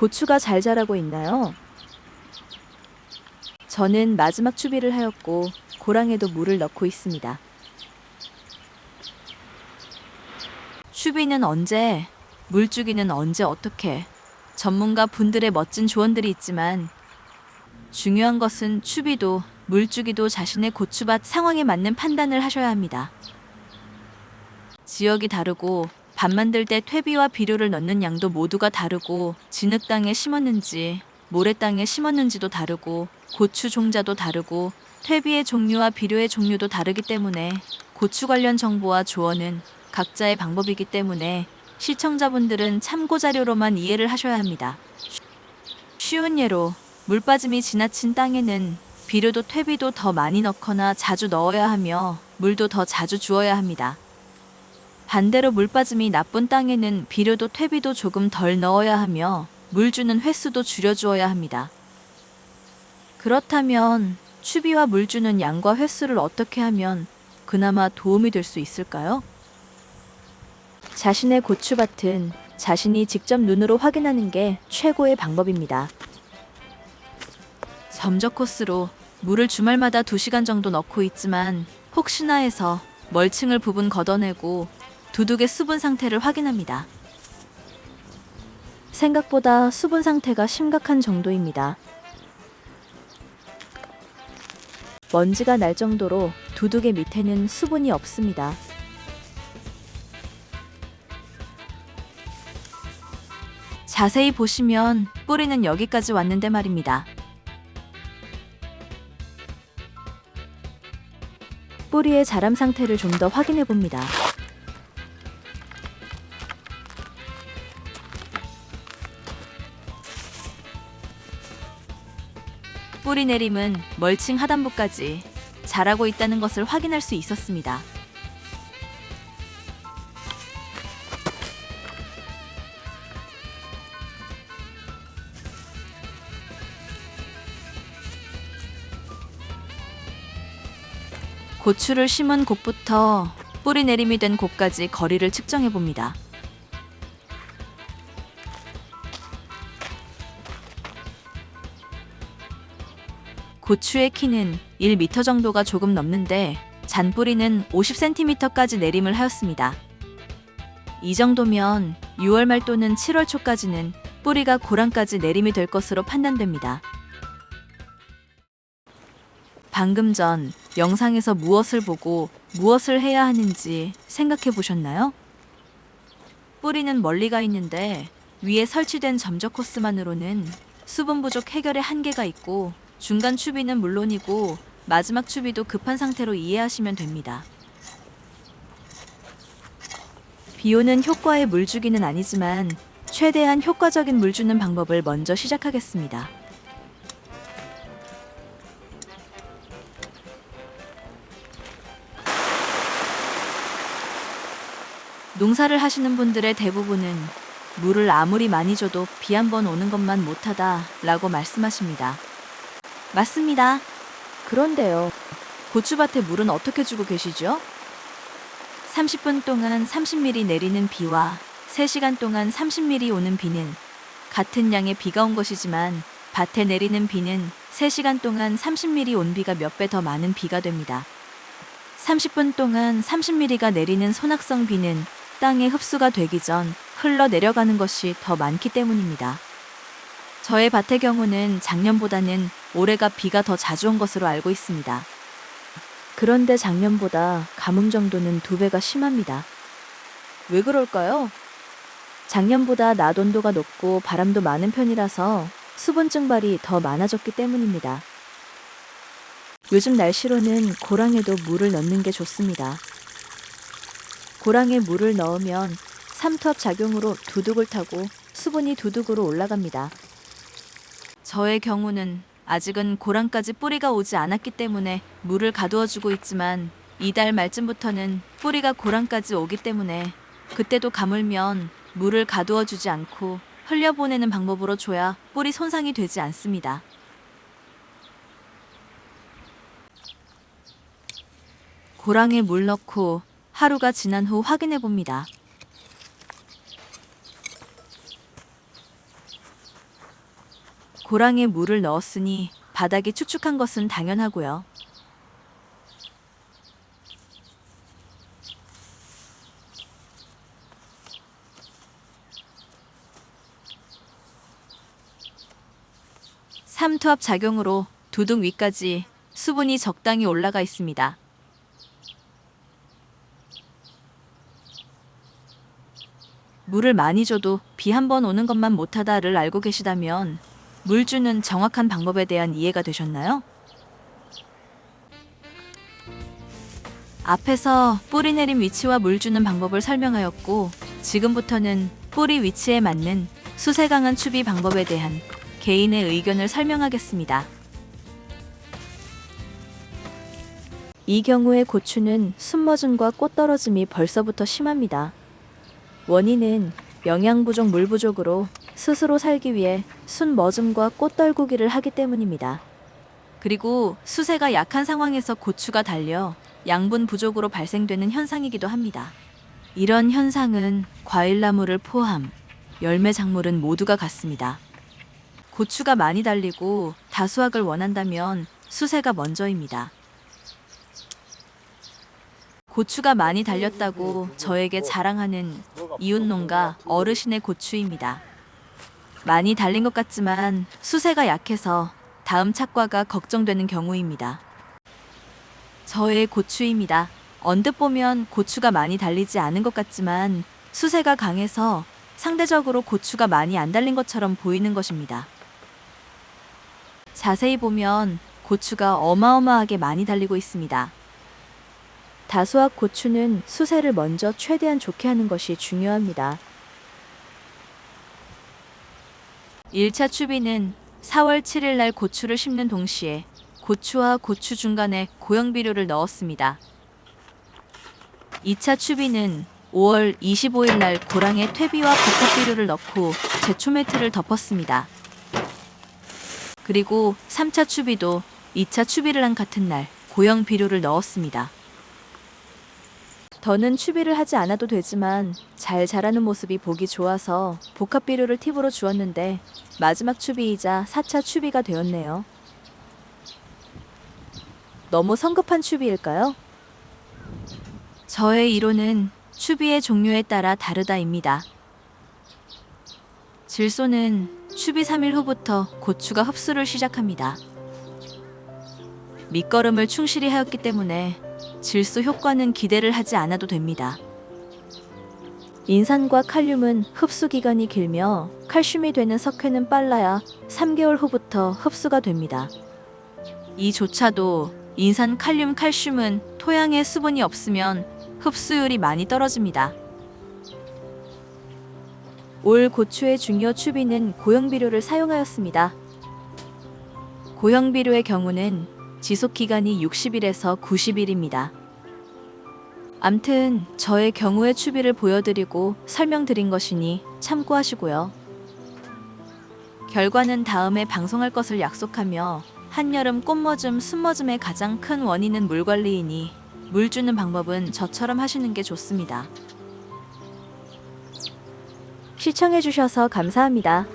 고추가 잘 자라고 있나요? 저는 마지막 추비를 하였고 고랑에도 물을 넣고 있습니다. 추비는 언제, 물주기는 언제 어떻게, 전문가 분들의 멋진 조언들이 있지만 중요한 것은 추비도 물주기도 자신의 고추밭 상황에 맞는 판단을 하셔야 합니다. 지역이 다르고 밭 만들 때 퇴비와 비료를 넣는 양도 모두가 다르고 진흙 땅에 심었는지 모래 땅에 심었는지도 다르고 고추 종자도 다르고 퇴비의 종류와 비료의 종류도 다르기 때문에 고추 관련 정보와 조언은 각자의 방법이기 때문에 시청자분들은 참고 자료로만 이해를 하셔야 합니다. 쉬운 예로 물 빠짐이 지나친 땅에는 비료도 퇴비도 더 많이 넣거나 자주 넣어야 하며 물도 더 자주 주어야 합니다. 반대로 물 빠짐이 나쁜 땅에는 비료도 퇴비도 조금 덜 넣어야 하며 물 주는 횟수도 줄여주어야 합니다. 그렇다면 추비와 물 주는 양과 횟수를 어떻게 하면 그나마 도움이 될 수 있을까요? 자신의 고추밭은 자신이 직접 눈으로 확인하는 게 최고의 방법입니다. 점적 코스로 물을 주말마다 2시간 정도 넣고 있지만 혹시나 해서 멀칭을 부분 걷어내고 두둑의 수분 상태를 확인합니다. 생각보다 수분 상태가 심각한 정도입니다. 먼지가 날 정도로 두둑의 밑에는 수분이 없습니다. 자세히 보시면 뿌리는 여기까지 왔는데 말입니다. 뿌리의 자람 상태를 좀 더 확인해 봅니다. 뿌리 내림은 멀칭 하단부까지 자라고 있다는 것을 확인할 수 있었습니다. 고추를 심은 곳부터 뿌리 내림이 된 곳까지 거리를 측정해 봅니다. 고추의 키는 1m 정도가 조금 넘는데 잔뿌리는 50cm까지 내림을 하였습니다. 이 정도면 6월 말 또는 7월 초까지는 뿌리가 고랑까지 내림이 될 것으로 판단됩니다. 방금 전 영상에서 무엇을 보고 무엇을 해야 하는지 생각해 보셨나요? 뿌리는 멀리 가 있는데 위에 설치된 점적 코스만으로는 수분 부족 해결의 한계가 있고 중간 추비는 물론이고 마지막 추비도 급한 상태로 이해하시면 됩니다. 비오는 효과의 물주기는 아니지만 최대한 효과적인 물 주는 방법을 먼저 시작하겠습니다. 농사를 하시는 분들의 대부분은 물을 아무리 많이 줘도 비 한 번 오는 것만 못하다 라고 말씀하십니다. 맞습니다. 그런데요, 고추밭에 물은 어떻게 주고 계시죠? 30분 동안 30mm 내리는 비와 3시간 동안 30mm 오는 비는 같은 양의 비가 온 것이지만 밭에 내리는 비는 3시간 동안 30mm 온 비가 몇 배 더 많은 비가 됩니다. 30분 동안 30mm가 내리는 소낙성 비는 땅에 흡수가 되기 전 흘러내려가는 것이 더 많기 때문입니다. 저의 밭의 경우는 작년보다는 올해가 비가 더 자주 온 것으로 알고 있습니다. 그런데 작년보다 가뭄 정도는 2배가 심합니다. 왜 그럴까요? 작년보다 낮 온도가 높고 바람도 많은 편이라서 수분 증발이 더 많아졌기 때문입니다. 요즘 날씨로는 고랑에도 물을 넣는 게 좋습니다. 고랑에 물을 넣으면 삼투압 작용으로 두둑을 타고 수분이 두둑으로 올라갑니다. 저의 경우는 아직은 고랑까지 뿌리가 오지 않았기 때문에 물을 가두어주고 있지만 이달 말쯤부터는 뿌리가 고랑까지 오기 때문에 그때도 가물면 물을 가두어주지 않고 흘려보내는 방법으로 줘야 뿌리 손상이 되지 않습니다. 고랑에 물 넣고 하루가 지난 후 확인해 봅니다. 고랑에 물을 넣었으니 바닥이 축축한 것은 당연하고요. 삼투압 작용으로 두둑 위까지 수분이 적당히 올라가 있습니다. 물을 많이 줘도 비 한 번 오는 것만 못하다를 알고 계시다면 물 주는 정확한 방법에 대한 이해가 되셨나요? 앞에서 뿌리 내림 위치와 물 주는 방법을 설명하였고, 지금부터는 뿌리 위치에 맞는 수세 강한 추비 방법에 대한 개인의 의견을 설명하겠습니다. 이 경우의 고추는 순머짐과 꽃 떨어짐이 벌써부터 심합니다. 원인은 영양 부족, 물 부족으로 스스로 살기 위해 순머짐과 꽃 떨구기를 하기 때문입니다. 그리고 수세가 약한 상황에서 고추가 달려 양분 부족으로 발생되는 현상이기도 합니다. 이런 현상은 과일나무를 포함 열매 작물은 모두가 같습니다. 고추가 많이 달리고 다수확을 원한다면 수세가 먼저입니다. 고추가 많이 달렸다고 저에게 자랑하는 이웃농가 어르신의 고추입니다. 많이 달린 것 같지만 수세가 약해서 다음 착과가 걱정되는 경우입니다. 저의 고추입니다. 언뜻 보면 고추가 많이 달리지 않은 것 같지만 수세가 강해서 상대적으로 고추가 많이 안 달린 것처럼 보이는 것입니다. 자세히 보면 고추가 어마어마하게 많이 달리고 있습니다. 다수확 고추는 수세를 먼저 최대한 좋게 하는 것이 중요합니다. 1차 추비는 4월 7일 날 고추를 심는 동시에 고추와 고추 중간에 고형비료를 넣었습니다. 2차 추비는 5월 25일 날 고랑에 퇴비와 복합비료를 넣고 제초매트를 덮었습니다. 그리고 3차 추비도 2차 추비를 한 같은 날 고형 비료를 넣었습니다. 더는 추비를 하지 않아도 되지만 잘 자라는 모습이 보기 좋아서 복합비료를 팁으로 주었는데 마지막 추비이자 4차 추비가 되었네요. 너무 성급한 추비일까요? 저의 이론은 추비의 종류에 따라 다르다입니다. 질소는 추비 3일 후부터 고추가 흡수를 시작합니다. 밑거름을 충실히 하였기 때문에 질소 효과는 기대를 하지 않아도 됩니다. 인산과 칼륨은 흡수 기간이 길며 칼슘이 되는 석회는 빨라야 3개월 후부터 흡수가 됩니다. 이조차도 인산, 칼륨, 칼슘은 토양에 수분이 없으면 흡수율이 많이 떨어집니다. 올 고추의 중요 추비는 고형비료를 사용하였습니다. 고형비료의 경우는 지속기간이 60일에서 90일입니다. 암튼 저의 경우의 추비를 보여드리고 설명드린 것이니 참고하시고요. 결과는 다음에 방송할 것을 약속하며 한여름 꽃머즘, 순머즘의 가장 큰 원인은 물관리이니 물 주는 방법은 저처럼 하시는 게 좋습니다. 시청해주셔서 감사합니다.